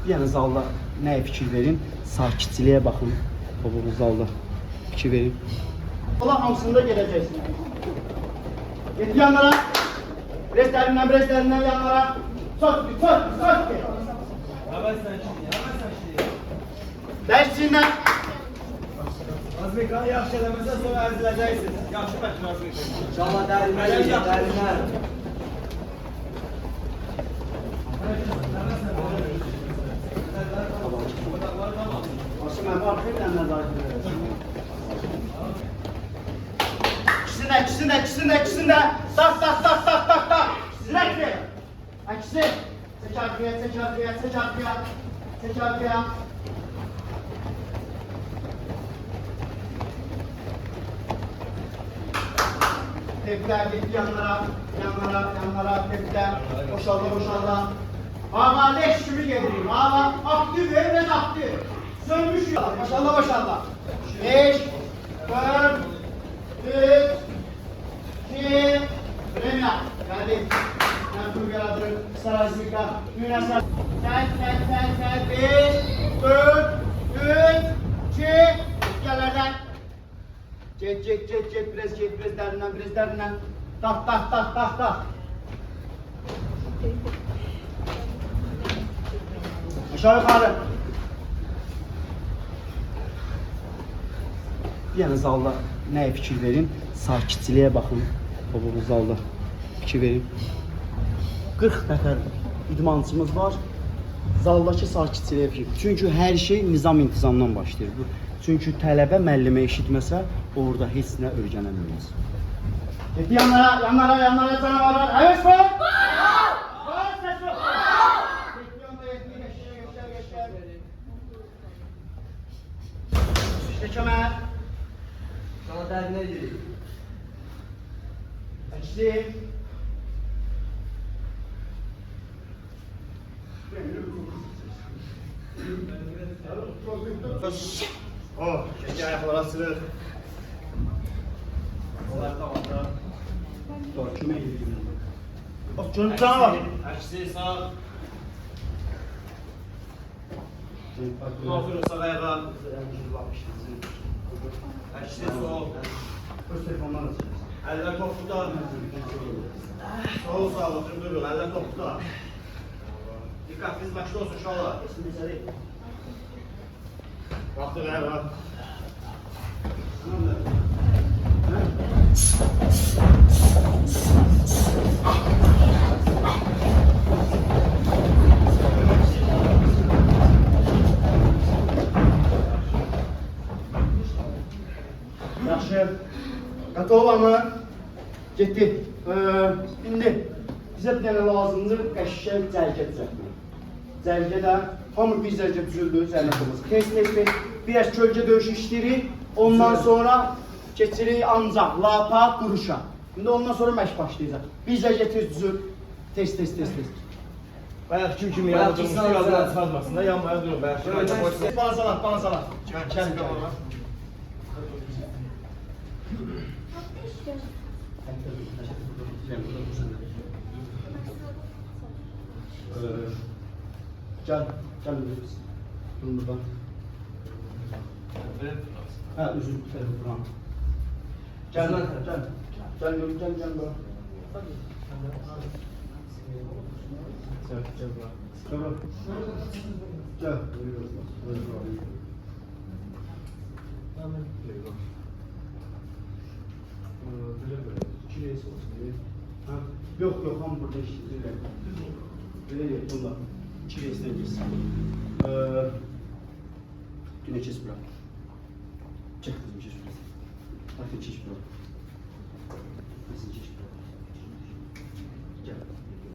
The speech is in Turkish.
Yəni zalda nəyə fikir verin? Sakitçiliyə baxın. Bu zalda fikir verin. Allah hamısında gedəcəksin. Get yanlara. Restlərindən yanlara. Sok. Hemen sen şimdi. Dərsindən. Azmikan yaxşı eləməsə sonra əziləcəksiniz. Yaxşı bəlkə Azmikan. İnşallah dərinlər. Aslında mən arxayla nəzarət edirəm. İkisində. Tak. Zirəkli. İkisi. Çək arkaya. Tepkiler gitti yanlara, tepkiler. Boşaldı. Hava leş gibi getireyim. Hava aktif, evren aktif. Sönmüş ya. Maşallah. 5, 4, 3, 2, Remya. Geldik. Ben tur yaratırım. Sarazmika. Yunasar. Sen. 5, 4, 3, 2, yerlerden. Cet. Biraz derinden. Tak. Aşağı yukarı. Yəni zalda nəyə fikir verin? Sakitçiliyə baxın. Bu zalda fikir verin. 40 nəfər idmançımız var. Zaldakı sakitçiliyə fikir. Çünki hər şey nizam-intizamdan başlayır. Çünki tələbə müəllimə eşitməsə, orada heç nə öyrənə bilməz. Get yanlara canavarlar. Evet koy! Kemer. İnşallah dərinlər girir. Açtı. Oh, keşke ayaklara sırık. Doğru, kime gidiyor? Bak canım sana var. Açtı sağ. Aferin sağ ayağa. Açtı sol. Öz telefondan açıyoruz. Eller topluda. Sol sağ oturun durun. Eller topluda. Dikkatiniz başta olsun şu anda. Baktı ayağa. Yaxşı. Qatova mı? Getdi. İndi bizə bir dənə lazımdır qəşəng cərgə düzəltmək. Cərgədə hamı bir cərgə düzüldü, zəhmətimiz. Tez. Biraz kölgə döyüşü işləyirik. Ondan sonra keçirik ancaq lapa, quruşa. İndi ondan sonra məşq başlayacaq. Bir cərgə tez düzül. Tez. Bayağı kim yanında durmuştu, yazılar çıxartmasın da yanmaya durun. Bana salat. Gəl. Gel biz. Durun buradan. Ha, üzüm tarafı buram. Gel böyle. Gel. Yok ham burada işte. Böyle bunlar. İçerisine girsin. Güneşes bırak. Çek kızım çeş bırak. Bakın çeş bırak. Nasıl çeş bırak?